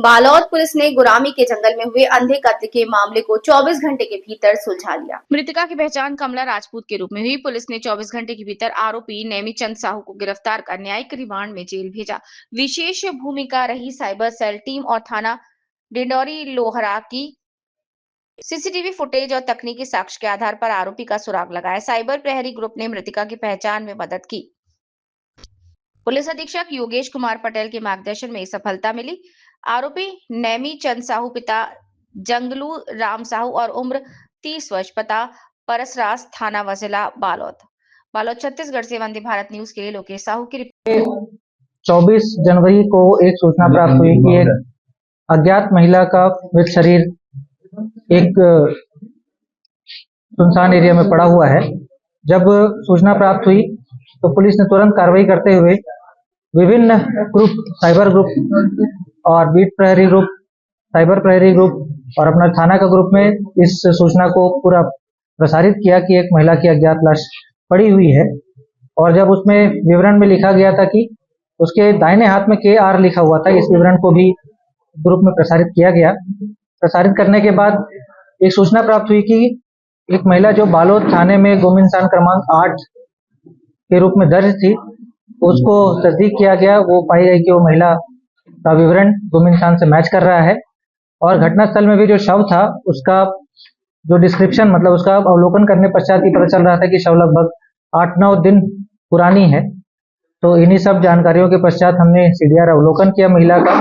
Balod police ने gourami के जंगल में हुए अंधे कत्ल के मामले को 24 घंटे के भीतर सुलझा लिया। मृतका की पहचान कमला राजपूत के रूप में हुई। पुलिस ने 24 घंटे के भीतर आरोपी नेमीचंद साहू को गिरफ्तार कर न्यायिक रिमांड में जेल भेजा। विशेष भूमिका रही साइबर सेल टीम और थाना डिंडौरी लोहरा की। सीसीटीवी फुटेज और तकनीकी साक्ष्य के आधार पर आरोपी का सुराग लगाया। साइबर प्रहरी ग्रुप ने मृतका की पहचान में मदद की। पुलिस अधीक्षक योगेश कुमार पटेल के मार्गदर्शन में सफलता मिली। आरोपी नेमी चंद साहू पिता जंगलू राम साहू और उम्र 30 वर्ष, पता परसरास, थाना वजिला, बालोद छत्तीसगढ़ से वंदे भारत न्यूज के लिए लोकेश साहू की रिपोर्ट। 24 जनवरी को एक सूचना प्राप्त हुई कि एक अज्ञात महिला का मृत शरीर एक सुनसान एरिया में पड़ा हुआ है। जब सूचना प्राप्त हुई तो पुलिस ने तुरंत कार्रवाई करते हुए विभिन्न ग्रुप, साइबर ग्रुप और बीट प्रहरी ग्रुप, साइबर प्रहरी ग्रुप और अपना थाना का ग्रुप में इस सूचना को पूरा प्रसारित किया कि एक महिला की अज्ञात लाश पड़ी हुई है। और जब उसमें विवरण में लिखा गया था कि उसके दाहिने हाथ में KR लिखा हुआ था, इस विवरण को भी ग्रुप में प्रसारित किया गया। प्रसारित करने के बाद एक सूचना प्राप्त हुई कि एक महिला जो बालोद थाने में गुम इंसान क्रमांक 8 के रूप में दर्ज थी, उसको तस्दीक किया गया। वो पाई गई कि वो महिला का विवरण गुम इंसान से मैच कर रहा है। और घटनास्थल में भी जो शव था उसका जो डिस्क्रिप्शन, मतलब उसका अवलोकन करने पश्चात ही पता चल रहा था कि शव लगभग 8-9 दिन पुरानी है। तो इन्हीं सब जानकारियों के पश्चात हमने CDR अवलोकन किया महिला का,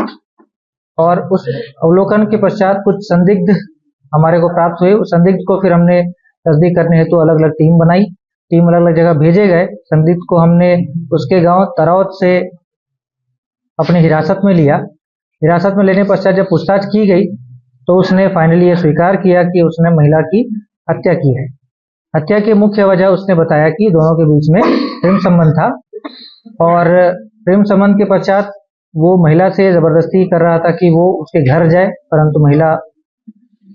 और उस अवलोकन के पश्चात कुछ संदिग्ध हमारे को प्राप्त हुए। उस संदिग्ध को फिर हमने तस्दीक करने हेतु अलग अलग टीम बनाई। टीम अलग अलग जगह भेजे गए। संदिग्ध को हमने उसके गांव तरौत से अपनी हिरासत में लिया। हिरासत में लेने पश्चात जब पूछताछ की गई तो उसने फाइनली ये स्वीकार किया कि उसने महिला की हत्या की है। हत्या की मुख्य वजह उसने बताया कि दोनों के बीच में प्रेम संबंध था, और प्रेम संबंध के पश्चात वो महिला से जबरदस्ती कर रहा था कि वो उसके घर जाए, परंतु महिला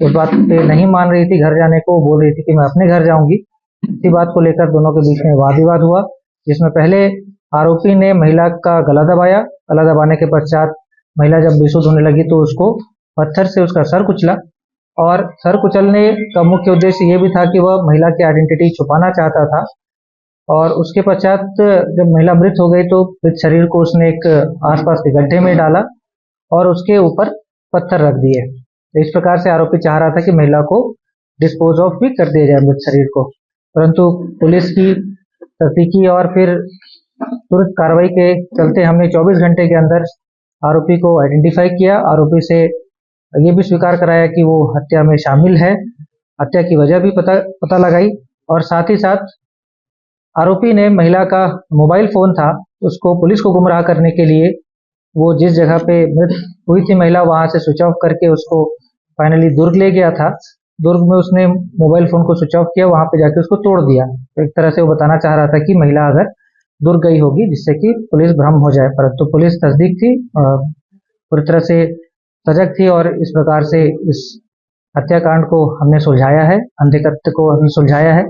उस बात पे नहीं मान रही थी घर जाने को। बोल रही थी कि मैं अपने घर जाऊंगी। इसी बात को लेकर दोनों के बीच में वाद विवाद हुआ, जिसमें पहले आरोपी ने महिला का गला दबाया। गला दबाने के पश्चात महिला जब बेसुध होने लगी तो उसको पत्थर से उसका सर कुचला, और सर कुचलने का मुख्य उद्देश्य ये भी था कि वह महिला की आइडेंटिटी छुपाना चाहता था। और उसके पश्चात जब महिला मृत हो गई तो मृत शरीर को उसने एक आसपास के गड्ढे में डाला और उसके ऊपर पत्थर रख दिए। इस प्रकार से आरोपी चाह रहा था कि महिला को डिस्पोज ऑफ भी कर दिया जाए मृत शरीर को, परंतु पुलिस की तहकीकी और फिर तुरंत कार्रवाई के चलते हमने 24 घंटे के अंदर आरोपी को आइडेंटिफाई किया। आरोपी से ये भी स्वीकार कराया कि वो हत्या में शामिल है। हत्या की वजह भी पता लगाई, और साथ ही साथ आरोपी ने महिला का मोबाइल फोन था उसको पुलिस को गुमराह करने के लिए, वो जिस जगह पे मृत हुई थी महिला वहां से स्विच ऑफ करके उसको फाइनली दुर्ग ले गया था। दुर्ग में उसने मोबाइल फोन को स्विच ऑफ किया, वहां पे जाके उसको तोड़ दिया। तो एक तरह से वो बताना चाह रहा था कि महिला अगर दुर्ग गई होगी जिससे कि पुलिस भ्रम हो जाए, परंतु पुलिस तस्दीक थी, पूरी तरह से सजग थी, और इस प्रकार से इस हत्याकांड को हमने सुलझाया है, अंधे कृत्य को हमने सुलझाया है।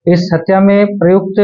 इस हत्या में प्रयुक्त